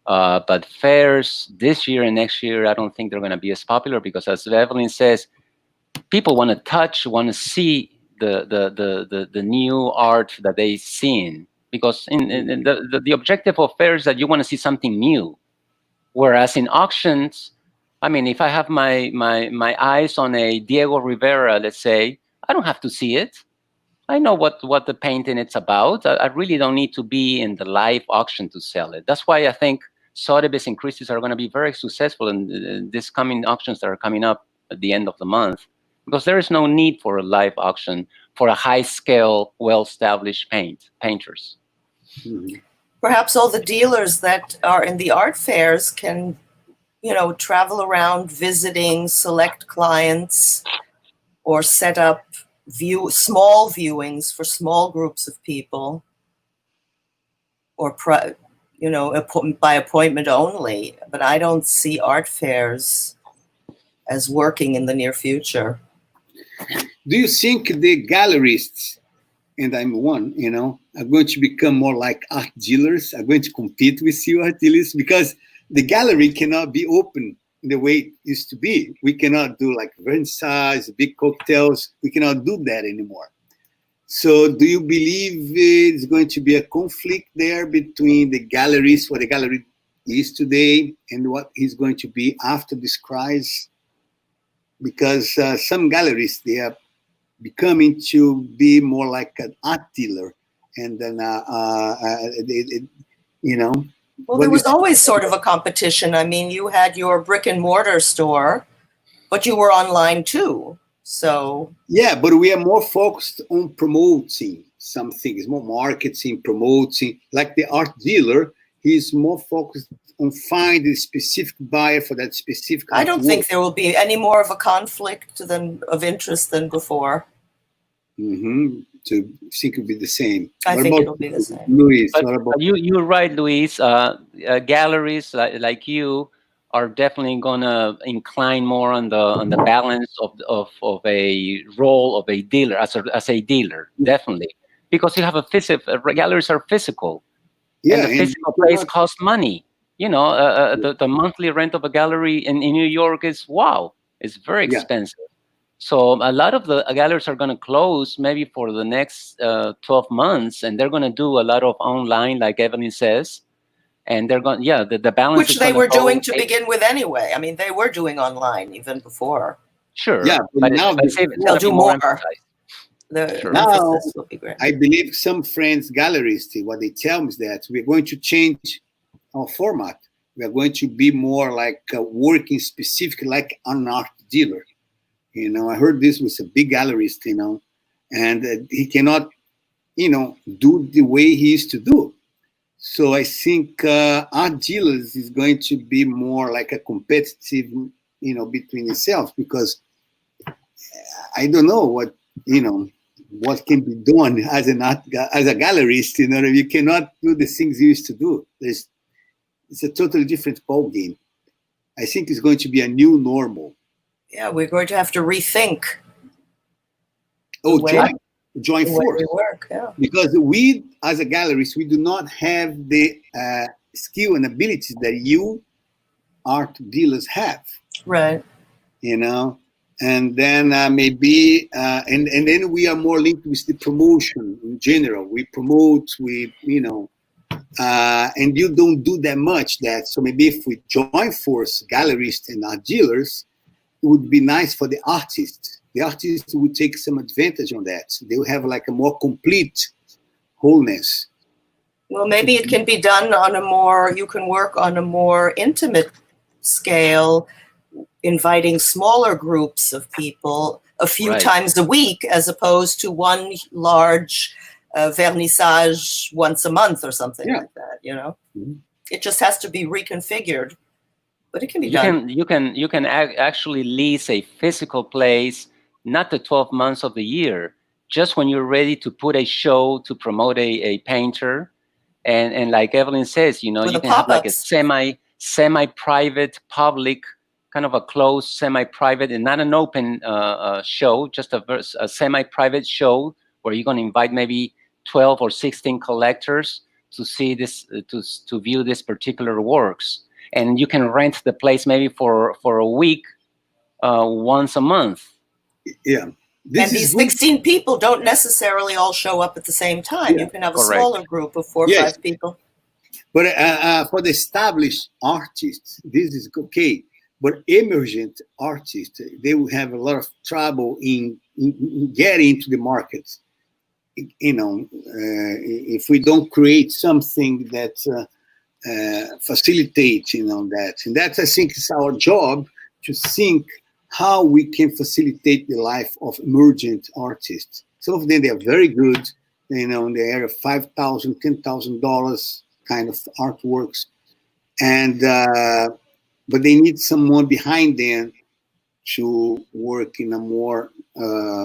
But fairs this year and next year, I don't think they're going to be as popular because, as Evelyn says, people want to touch, want to see the new art that they've seen. Because in the objective of fairs is that you want to see something new. Whereas in auctions, I mean, if I have my eyes on a Diego Rivera, let's say, I don't have to see it. I know what the painting it's about. I really don't need to be in the live auction to sell it. That's why I think Sotheby's and Christie's are going to be very successful in these coming auctions that are coming up at the end of the month, because there is no need for a live auction for a high-scale, well-established painters. Perhaps all the dealers that are in the art fairs can travel around visiting select clients or set up small viewings for small groups of people, or by appointment only. But I don't see art fairs as working in the near future. Do you think the gallerists, and I'm one, are going to become more like art dealers, are going to compete with you, art dealers? Because the gallery cannot be open the way it used to be. We cannot do like vernissage, big cocktails. We cannot do that anymore. So do you believe it's going to be a conflict there between the galleries, what the gallery is today, and what is going to be after this crisis? Because some galleries, they are becoming to be more like an art dealer, and then Well, there was always sort of a competition. I mean, you had your brick and mortar store, but you were online too. So yeah, but we are more focused on promoting some things, more marketing, promoting. Like the art dealer, he's more focused on finding a specific buyer for that specific. I don't think there will be any more of a conflict of interest than before. Mm-hmm. So I think it'll be the same. I think it'll be the same. Luis, But what about you're right, Luis. Galleries like you are definitely gonna incline more on the balance of a role of a dealer as a dealer, definitely, because you have a physical. Galleries are physical, and the physical place costs money. The monthly rent of a gallery in New York is it's very expensive. So a lot of the galleries are going to close maybe for the next 12 months, and they're going to do a lot of online, like Evelyn says, and they're going, the balance. Which they were doing to begin with anyway. I mean, they were doing online even before. Sure. Yeah, but now they'll do more. The emphasis will be great. I believe some friends, gallerists, what they tell me is that we're going to change our format. We are going to be more like working specifically like an art dealer. I heard this was a big gallerist, and he cannot, do the way he used to do. So I think art dealers is going to be more like a competitive, between itself, because I don't know what can be done as a gallerist. You cannot do the things you used to do. It's a totally different ball game. I think it's going to be a new normal. Yeah, we're going to have to rethink. Join force. We work, Because we, as a gallerist, we do not have the skill and abilities that you art dealers have. Right. And then maybe, and then we are more linked with the promotion in general. We promote, and you don't do that much that. So maybe if we join force, gallerists and art dealers, it would be nice for the artists. The artists would take some advantage on that. They will have like a more complete wholeness. Well, maybe it can be done you can work on a more intimate scale, inviting smaller groups of people a few times a week, as opposed to one large vernissage once a month or something like that, Mm-hmm. It just has to be reconfigured. But it can be done. You can actually lease a physical place, not the 12 months of the year, just when you're ready to put a show to promote a painter, and like Evelyn says, you can have like a semi-private, public, kind of a closed semi-private, and not an open show, just a semi-private show where you're going to invite maybe 12 or 16 collectors to see this, to view this particular works. And you can rent the place maybe for a week, once a month. Yeah. And these 16 people don't necessarily all show up at the same time. You can have a smaller group of 4 or 5 people. But for the established artists, this is okay. But emergent artists, they will have a lot of trouble in getting into the market. If we don't create something that facilitate that, and that I think is our job, to think how we can facilitate the life of emergent artists. Some of them, they are very good, in the area of $5,000, $10,000 kind of artworks, and but they need someone behind them to work in a more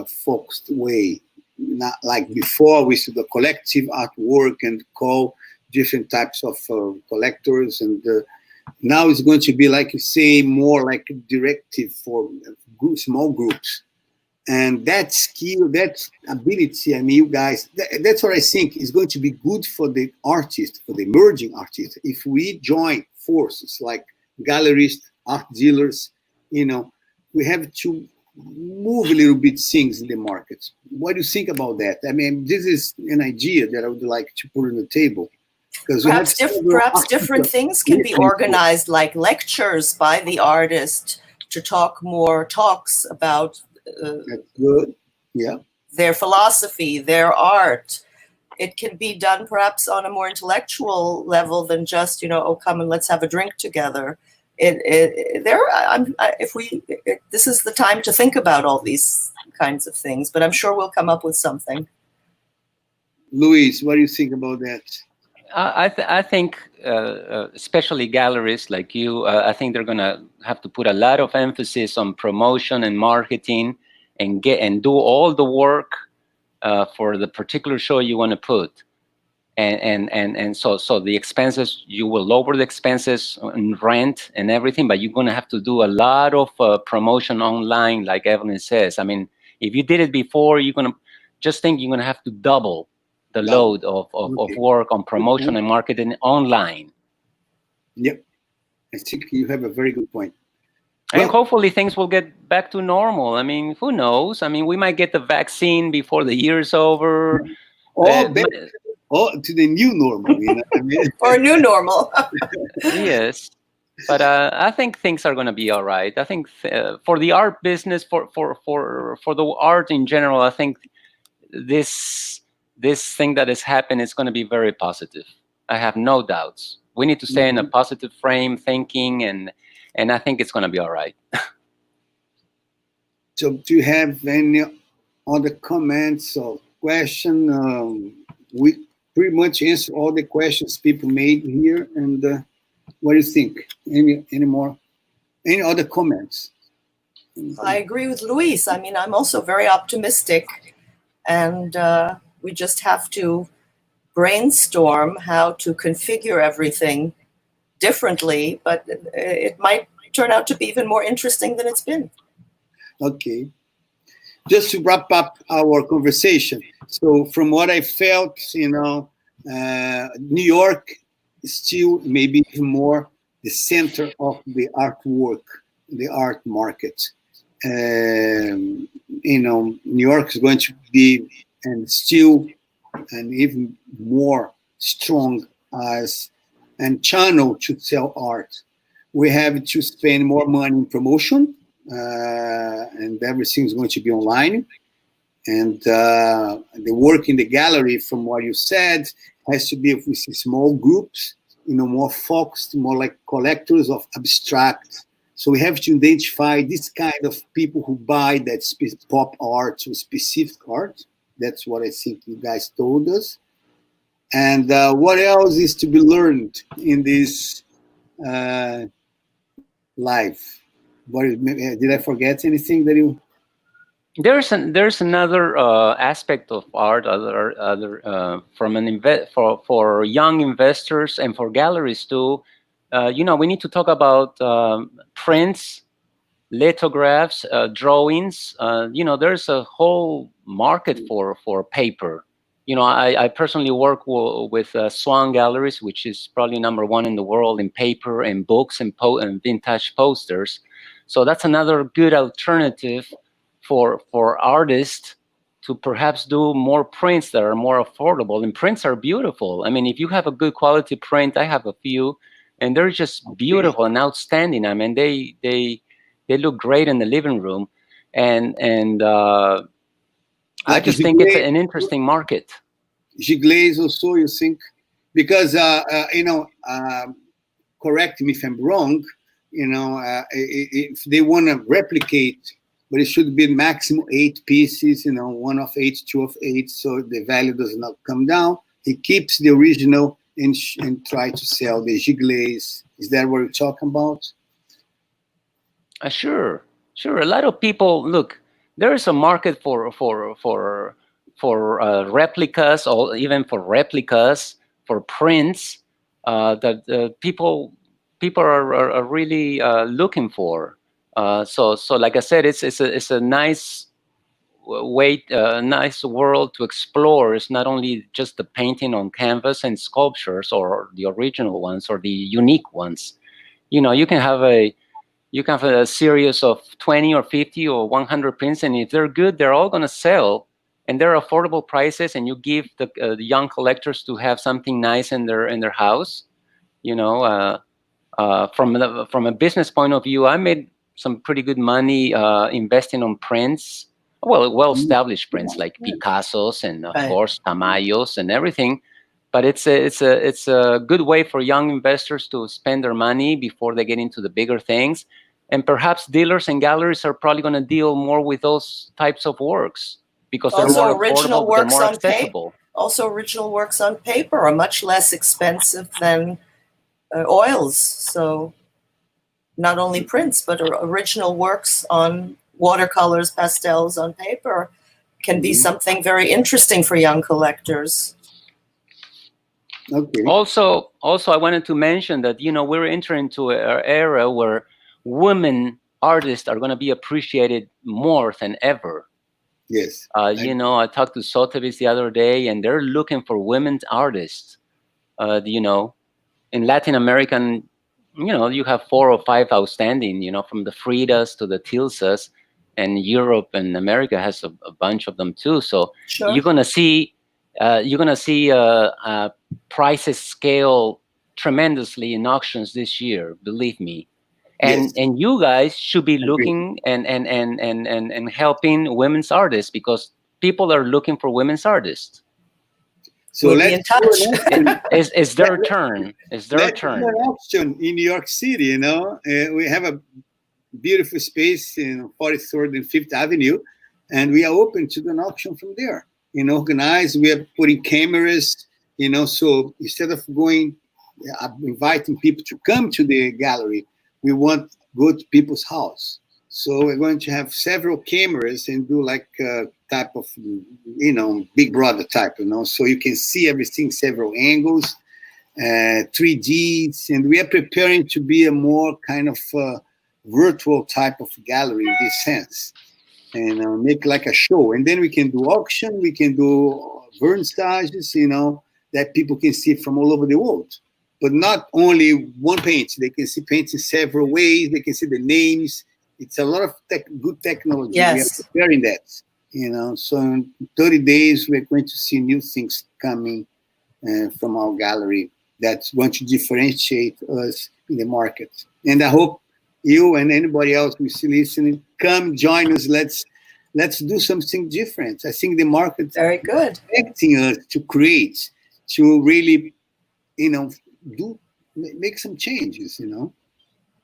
focused way. Not like before, we used to do collective artwork and call different types of collectors, and now it's going to be, like you say, more like a directive for small groups. And that skill, that ability, I mean, you guys, that's what I think is going to be good for the artist, for the emerging artist. If we join forces like gallerists, art dealers, we have to move a little bit things in the market. What do you think about that? I mean, this is an idea that I would like to put on the table. Perhaps different things can be organized, like lectures by the artist to talk more talks about that's good. Yeah. Their philosophy, their art. It can be done perhaps on a more intellectual level than just, oh, come and let's have a drink together. This is the time to think about all these kinds of things, but I'm sure we'll come up with something. Luis, what do you think about that? I think, especially galleries like you, I think they're going to have to put a lot of emphasis on promotion and marketing, and do all the work for the particular show you want to put. And so the expenses, you will lower the expenses in rent and everything, but you're going to have to do a lot of promotion online, like Evelyn says. I mean, if you did it before, you're going to have to double the load of work on promotion and marketing online. Yep. I think you have a very good point. And hopefully things will get back to normal. I mean, who knows? I mean, we might get the vaccine before the year's over. Or to the new normal, I mean? Or a new normal. Yes. But I think things are going to be all right. I think for the art business, for the art in general, I think this thing that has happened is going to be very positive. I have no doubts. We need to stay in a positive frame thinking, and I think it's going to be all right. So do you have any other comments or question? We pretty much answered all the questions people made here. And what do you think? Any other comments? I agree with Luis. I mean, I'm also very optimistic, and we just have to brainstorm how to configure everything differently, but it might turn out to be even more interesting than it's been. Okay. Just to wrap up our conversation. So from what I felt, New York is still maybe even more the center of the artwork, the art market. New York is going to be and still and even more strong as a channel to sell art. We have to spend more money in promotion, and everything is going to be online. And the work in the gallery, from what you said, has to be with small groups, more focused, more like collectors of abstract. So we have to identify this kind of people who buy that pop art or specific art. That's what I think you guys told us. And what else is to be learned in this life? Did I forget anything that you? There's another aspect of art, for young investors and for galleries too. We need to talk about prints, lithographs, drawings. There's a whole market for paper. I personally work with Swan Galleries, which is probably #1 in the world in paper and books and vintage posters. So that's another good alternative for artists to perhaps do more prints that are more affordable. And prints are beautiful. I mean, if you have a good quality print, I have a few, and they're just beautiful and outstanding. I mean, they look great in the living room, and I just think it's an interesting market. Gigles also, you think? Because correct me if I'm wrong. If they want to replicate, but it should be maximum 8 pieces. 1 of 8, 2 of 8, so the value does not come down. He keeps the original and try to sell the gigles. Is that what you're talking about? Sure, sure. A lot of people look. There is a market for replicas, or even for replicas, for prints that people are really looking for. So like I said, it's a nice way, nice world to explore. It's not only just the painting on canvas and sculptures, or the original ones or the unique ones. You can have a series of 20 or 50 or 100 prints, and if they're good, they're all going to sell, and they're affordable prices, and you give the young collectors to have something nice in their house. You know, from a business point of view, I made some pretty good money investing on prints. Well-established prints like Picasso's and of Right. course Tamayos and everything. But it's a good way for young investors to spend their money before they get into the bigger things. And perhaps dealers and galleries are probably going to deal more with those types of works because they're Also, more original affordable, but they're works more on paper. accessible. Also, original works on paper are much less expensive than oils. So not only prints, but original works on watercolors, pastels on paper can be something very interesting for young collectors. Okay. Also, I wanted to mention that we're entering into an era where women artists are going to be appreciated more than ever. Yes. I talked to Sotheby's the other day, and they're looking for women artists. In Latin American, you have 4 or 5 outstanding. From the Fridas to the Tilsas, and Europe and America has a bunch of them too. So Sure. you're gonna see prices scale tremendously in auctions this year. Believe me. And Yes. and you guys should be Agree. looking and helping women's artists, because people are looking for women's artists. So We'll be in touch. It's their turn. It's their let's do turn. an auction in New York City. We have a beautiful space in 43rd and 5th Avenue, and we are open to do an auction from there. Organized. We are putting cameras. So instead of inviting people to come to the gallery, we want to go to people's house. So we're going to have several cameras and do like a type of, Big Brother type, so you can see everything, several angles, 3Ds, and we are preparing to be a more kind of virtual type of gallery in this sense, and make like a show. And then we can do auction, we can do vernissages, that people can see from all over the world. But not only one paint. They can see paints in several ways. They can see the names. It's a lot of good technology. Yes. We are preparing that, So in 30 days, we're going to see new things coming from our gallery that's going to differentiate us in the market. And I hope you and anybody else who's listening, come join us. Let's do something different. I think the market Very good. is expecting us to create, to really, make some changes.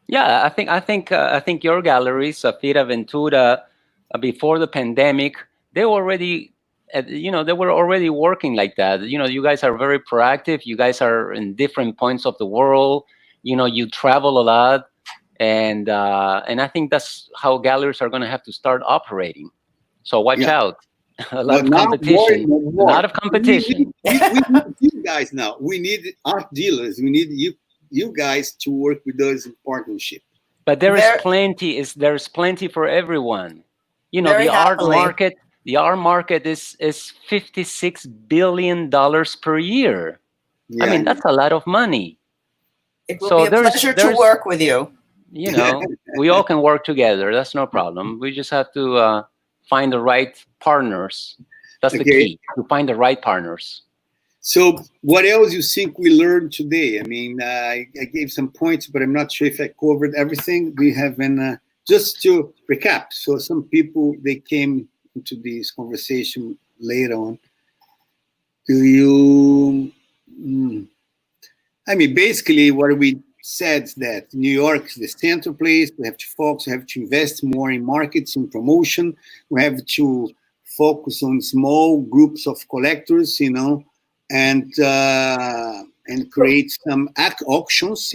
Yeah, I think your galleries, Safira Ventura, before the pandemic, they were already working like that. You guys are very proactive. You guys are in different points of the world. You travel a lot, and I think that's how galleries are going to have to start operating. So watch out. A lot of competition. A lot of competition. We need you guys now. We need art dealers. We need you guys to work with us in partnership. But there's plenty for everyone. Very The art happily. market. The art market is $56 billion per year. Yeah. I mean, that's a lot of money. It will be a pleasure to work with you. We all can work together. That's no problem. We just have to find the right partners. That's the key, to find the right partners. So what else you think we learned today? I mean, I gave some points, but I'm not sure if I covered everything. We have just to recap. So some people, they came into this conversation later on. Basically what we said is that New York is the center place. We have to focus, we have to invest more in markets and promotion. We have to focus on small groups of collectors, and create some auctions,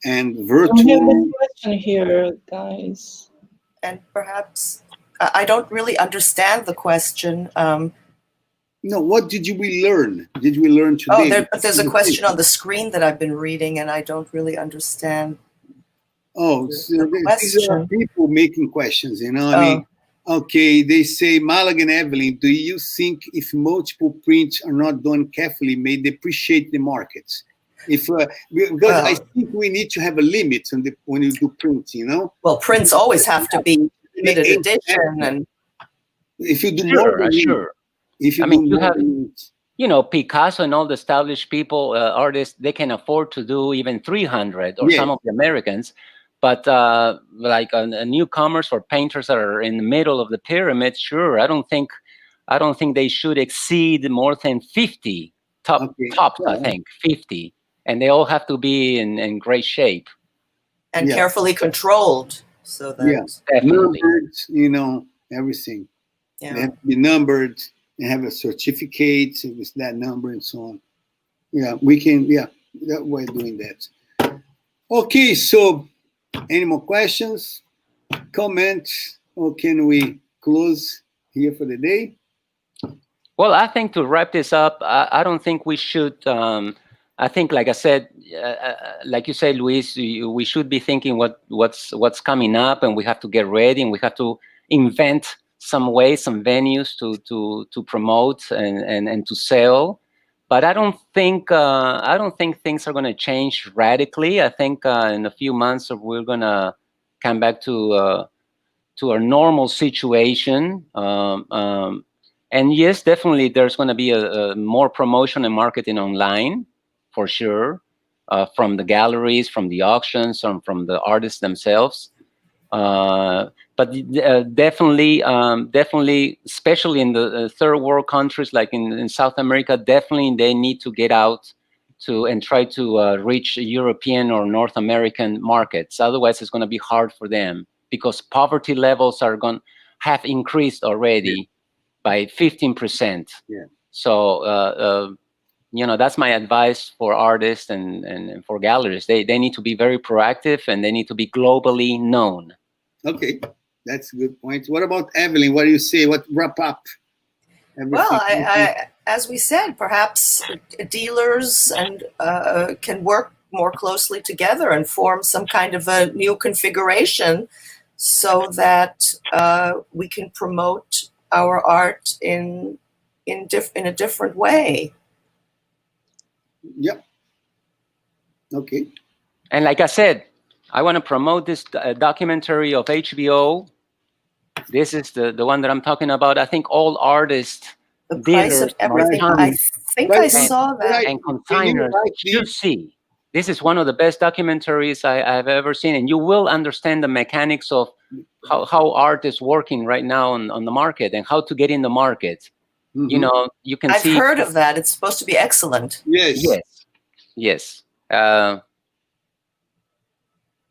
and We have virtual. a question here, guys. And perhaps I don't really understand the question. No, what did we learn? Did we learn today? There's a question on the screen that I've been reading, and I don't really understand. Oh, so these are people making questions, you know. I mean, okay, they say, Malaga and Evelyn, do you think if multiple prints are not done carefully, may depreciate the markets? If because I think we need to have a limit on when you do prints, you know. Well, prints always have to be limited edition, and if you do more than sure. If you you have, you know, Picasso and all the established people, artists, they can afford to do even 300, or some of the Americans. But like a newcomers or painters that are in the middle of the pyramid, sure, I don't think they should exceed more than 50 tops. I think 50, and they all have to be in great shape and carefully controlled, so that numbered, you know, everything. They have to be numbered and have a certificate with that number and so on. Yeah, we can. Yeah, that we're doing that. Okay, so any more questions, comments, or can we close here for the day? Well, I think to wrap this up, I don't think we should. I think, like I said, like you said, Luis, we should be thinking what's coming up, and we have to get ready, and we have to invent some ways, some venues to promote and to sell. But I don't think things are going to change radically. I think in a few months we're going to come back to a normal situation. And yes, definitely, there's going to be a more promotion and marketing online, for sure, from the galleries, from the auctions, from the artists themselves. But definitely, especially in the third world countries like in South America, definitely they need to get out and try to reach European or North American markets. Otherwise, it's going to be hard for them, because poverty levels have increased already by 15%. Yeah. So you know, that's my advice for artists and for galleries. They need to be very proactive, and they need to be globally known. Okay, that's a good point. What about Evelyn? What do you say? What wrap up? Everything? Well, as we said, perhaps dealers and can work more closely together and form some kind of a new configuration, so that we can promote our art in a different way. Yep. Okay. And like I said, I want to promote this documentary of HBO. This is the one that I'm talking about. I think all artists, the price of everything. I think I saw that. And consigners should see. This is one of the best documentaries I've ever seen, and you will understand the mechanics of how art is working right now on the market, and how to get in the market. Mm-hmm. You know, you can see. I've heard of that. It's supposed to be excellent. Yes.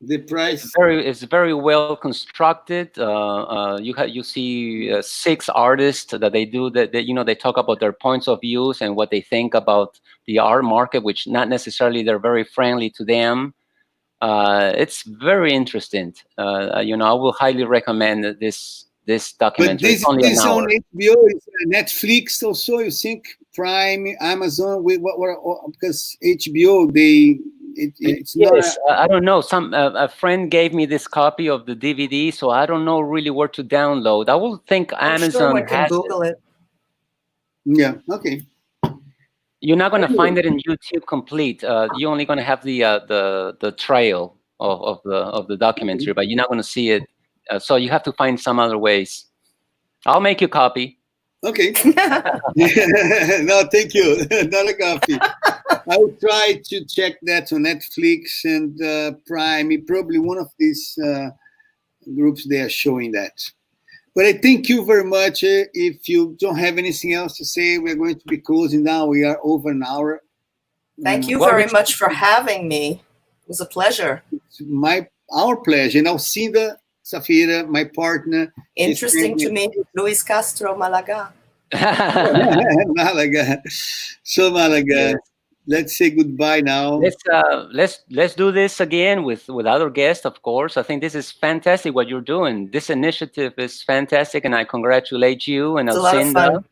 The price is very well constructed. You see 6 artists that they do that you know, they talk about their points of views and what they think about the art market, which not necessarily they're very friendly to them. It's very interesting. You know, I will highly recommend this documentary. But this is on HBO, is Netflix also, you think? Prime, Amazon, because HBO it's yes, not. I don't know. A friend gave me this copy of the DVD, so I don't know really where to download. I will think Amazon sure can Google it. Yeah. Okay. You're not going to find it in YouTube complete. You're only going to have the trail of the documentary, but you're not going to see it. So you have to find some other ways. I'll make you a copy. Okay. No, thank you. Not a copy. I will try to check that on Netflix and Prime. Probably one of these groups, they are showing that. But I thank you very much. If you don't have anything else to say, we're going to be closing down. We are over an hour. Thank you very much for having me. It was a pleasure. It's our pleasure. And Alcinda Safira, my partner. Interesting to me, Luis Castro, Malaga. Malaga. So Malaga. let's say goodbye now. Let's do this again with other guests, of course. I think this is fantastic what you're doing. This initiative is fantastic, and I congratulate you and It's a lot of Alcinda. fun.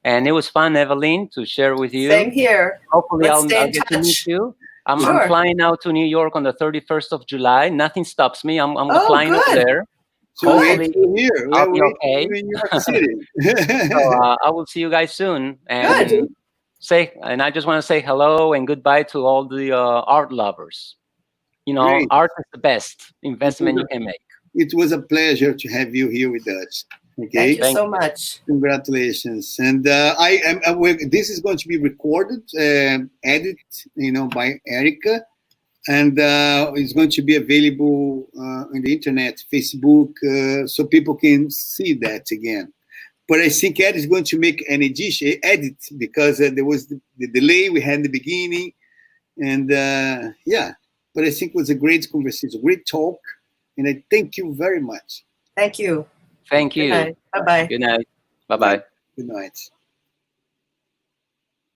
And it was fun, Evelyn, to share with you. Same here. Hopefully, Let's I'll stay in get to meet touch. you. I'm Sure. flying out to New York on the 31st of July. Nothing stops me. I'm Oh, flying over good. there. So we're Hopefully, here. I'll We're be waiting okay. for you in New York City. So I will see you guys soon. And Good. I just want to say hello and goodbye to all the art lovers. You know, Great. art is the best investment you can make. It was a pleasure to have you here with us. Thank Okay. you so much. Congratulations. And this is going to be recorded, edited, by Erica, and it's going to be available on the internet, Facebook, so people can see that again. But I think Ed is going to make an edit because there was the delay we had in the beginning, and yeah. But I think it was a great conversation, great talk, and I thank you very much. Thank you. Thank Good you. night. Bye-bye. Good night. Bye-bye. Good night.